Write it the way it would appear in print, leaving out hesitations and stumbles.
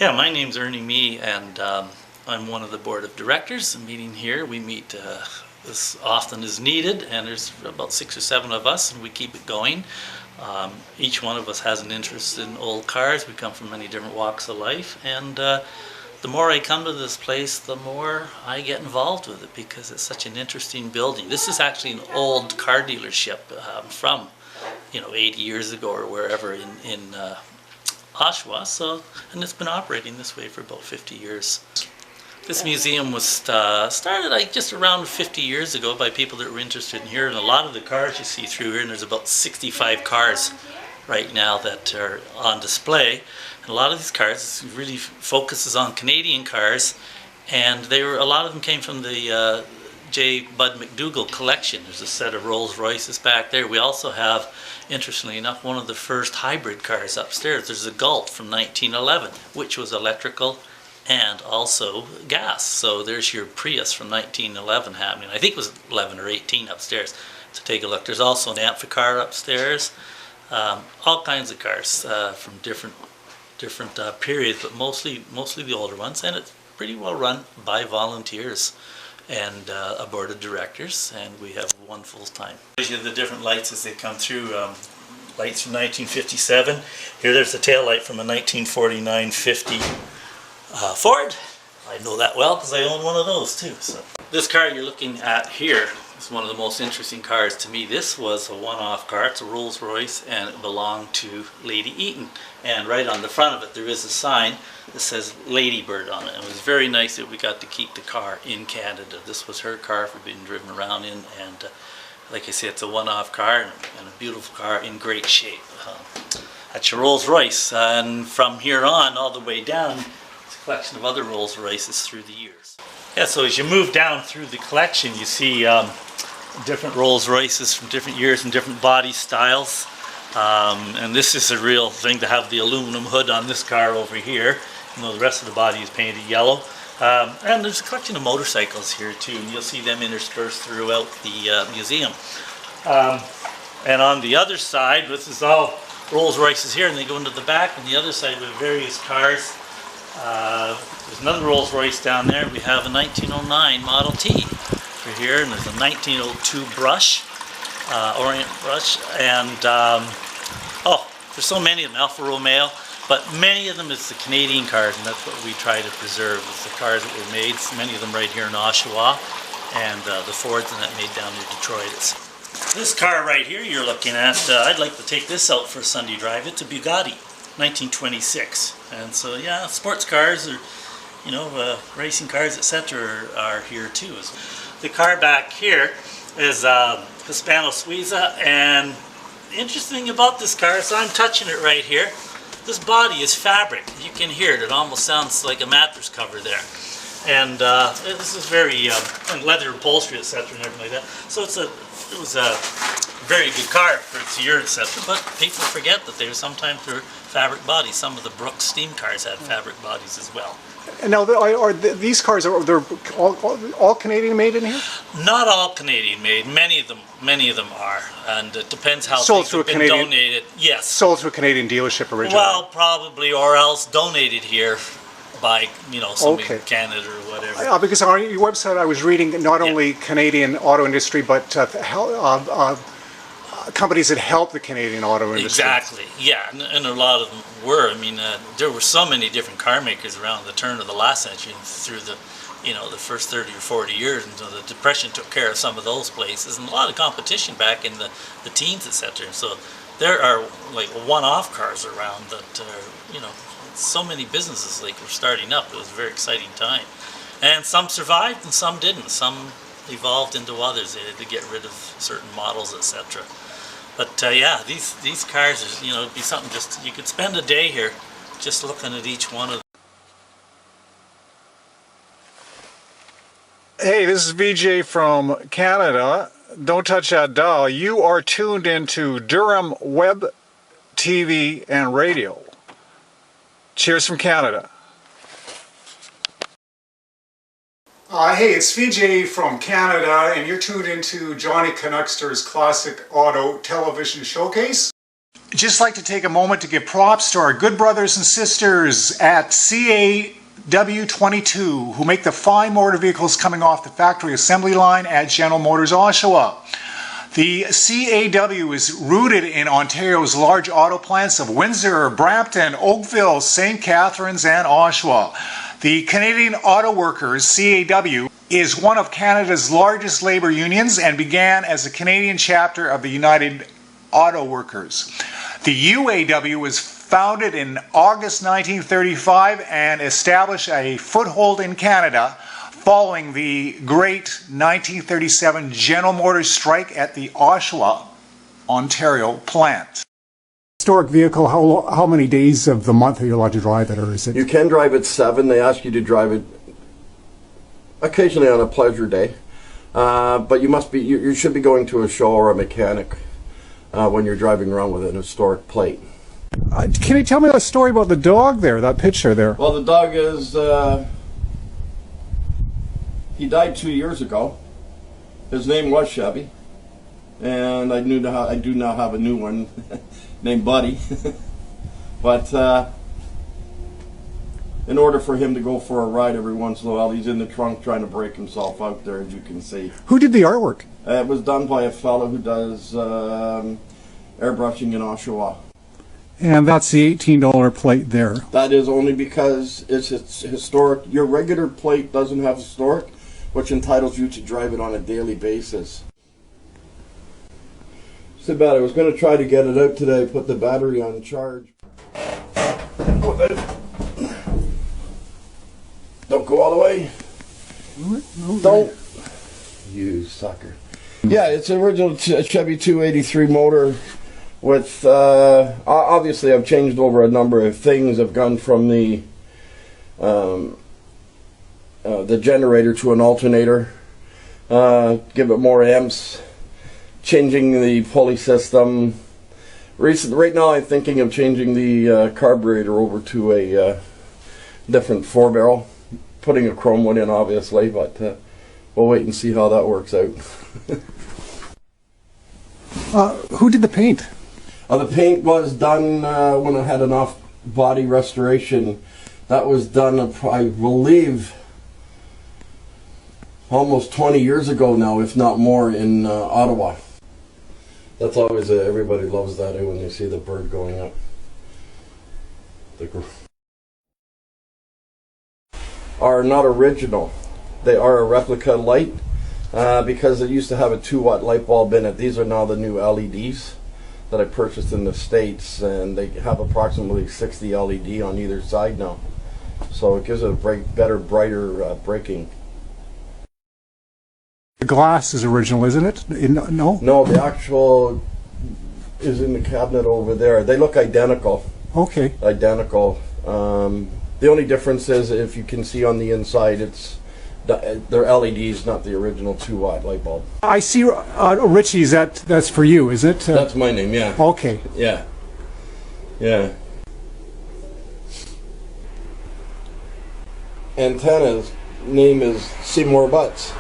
Yeah, my name's Ernie Mee, and I'm one of the board of directors. The meeting here, we meet as often as needed, and there's about 6 or 7 of us, and we keep it going. Each one of us has an interest in old cars. We come from many different walks of life, and the more I come to this place, the more I get involved with it because it's such an interesting building. This is actually an old car dealership from, 80 years ago or wherever in Oshawa, and it's been operating this way for about 50 years. This museum was started just around 50 years ago by people that were interested in here, and a lot of the cars you see through here, and there's about 65 cars right now that are on display. And a lot of these cars really focuses on Canadian cars, and a lot of them came from the J. Bud McDougall collection. There's a set of Rolls Royces back there. We also have, interestingly enough, one of the first hybrid cars upstairs. There's a Galt from 1911, which was electrical and also gas. So there's your Prius from 1911 happening. I think it was 11 or 18 upstairs. So take a look. There's also an Amphicar upstairs. All kinds of cars from different periods, but mostly the older ones, and it's pretty well run by volunteers and a board of directors, and we have one full-time. These are the different lights as they come through. Lights from 1957. Here there's the tail light from a 1949-50 Ford. I know that well because I own one of those too. So this car you're looking at here is one of the most interesting cars to me. This was a one-off car. It's a Rolls Royce, and it belonged to Lady Eaton. And right on the front of it there is a sign that says Lady Bird on it. And it was very nice that we got to keep the car in Canada. This was her car for being driven around in, and like I said, it's a one-off car and a beautiful car in great shape. That's your Rolls Royce, and from here on all the way down, it's a collection of other Rolls Royces through the years. Yeah, so as you move down through the collection, you see different Rolls Royces from different years and different body styles. And this is a real thing to have the aluminum hood on this car over here. The rest of the body is painted yellow. And there's a collection of motorcycles here too, and you'll see them interspersed throughout the museum. And on the other side, this is all Rolls Royces here, and they go into the back. On the other side, we have various cars. There's another Rolls Royce down there. We have a 1909 Model T for here, and there's a 1902 Brush, Orient Brush, and there's so many of them, Alfa Romeo, but many of them is the Canadian cars, and that's what we try to preserve. It's the cars that were made, many of them right here in Oshawa, and the Fords and that made down near Detroit. This car right here you're looking at, I'd like to take this out for a Sunday drive. It's a Bugatti, 1926. And so yeah, sports cars or racing cars, etc. are here too. The car back here is Hispano Suiza, and the interesting thing about this car, so I'm touching it right here, this body is fabric. You can hear it. It almost sounds like a mattress cover there. And this is very and leather upholstery, etc. and everything like that. So it was a very good car for its year, etc. But people forget that they sometimes were fabric bodies. Some of the Brooks steam cars had fabric bodies as well. And now, these cars they're all Canadian made in here? Not all Canadian made. Many of them are, and it depends how sold things to have been donated. Yes, sold to a Canadian dealership originally. Well, probably, or else donated here by somebody in Canada or whatever. Because on your website, I was reading not only Canadian auto industry, but companies that help the Canadian auto industry. Exactly, yeah, and a lot of them were. I mean, there were so many different car makers around the turn of the last century and through the first 30 or 40 years until the Depression took care of some of those places, and a lot of competition back in the teens, etc. So there are like one-off cars around that so many businesses like were starting up. It was a very exciting time, and some survived and some didn't. Some evolved into others. They had to get rid of certain models, etc. But yeah, these cars, it'd be something you could spend a day here just looking at each one of them. Hey, this is VJ from Canada. Don't touch that dial. You are tuned into Durham Web TV and Radio. Cheers from Canada. Hey, it's VJ from Canada, and you're tuned into Johnny Canuckster's Classic Auto Television Showcase. just like to take a moment to give props to our good brothers and sisters at CAW22 who make the fine motor vehicles coming off the factory assembly line at General Motors Oshawa. The CAW is rooted in Ontario's large auto plants of Windsor, Brampton, Oakville, St. Catharines, and Oshawa. The Canadian Auto Workers, CAW, is one of Canada's largest labor unions and began as a Canadian chapter of the United Auto Workers. The UAW was founded in August 1935 and established a foothold in Canada following the great 1937 General Motors strike at the Oshawa, Ontario plant. Historic vehicle, how many days of the month are you allowed to drive it, or is it? You can drive it 7. They ask you to drive it occasionally on a pleasure day, but you should be going to a show or a mechanic when you're driving around with an historic plate. Can you tell me a story about the dog there, that picture there? Well, the dog is he died 2 years ago. His name was Chevy, and I do now have a new one named Buddy. But in order for him to go for a ride every once in a while, he's in the trunk trying to break himself out there, as you can see. Who did the artwork? It was done by a fellow who does airbrushing in Oshawa. And that's the $18 plate there. That is only because it's historic. Your regular plate doesn't have historic, which entitles you to drive it on a daily basis. It's too bad. I was going to try to get it out today, put the battery on charge. Don't go all the way. Don't. You sucker. Yeah, it's an original Chevy 283 motor with, obviously I've changed over a number of things. I've gone from the generator to an alternator, give it more amps, changing the pulley system. Right now I'm thinking of changing the carburetor over to a different 4-barrel, putting a chrome one in obviously, but we'll wait and see how that works out. Who did the paint? The paint was done when I had an off-body restoration. That was done, I believe, almost 20 years ago now, if not more, in Ottawa. That's always, everybody loves that when they see the bird going up. Are not original. They are a replica light because it used to have a 2-watt light bulb in it. These are now the new LEDs that I purchased in the States, and they have approximately 60 LED on either side now. So it gives it a better, brighter braking. The glass is original, isn't it? No? No, the actual is in the cabinet over there. They look identical. Okay. Identical. The only difference is, if you can see on the inside, they're LEDs, not the original 2-watt light bulb. I see Richie's, that's for you, is it? That's my name, yeah. Okay. Yeah. Yeah. Antenna's name is Seymour Butts.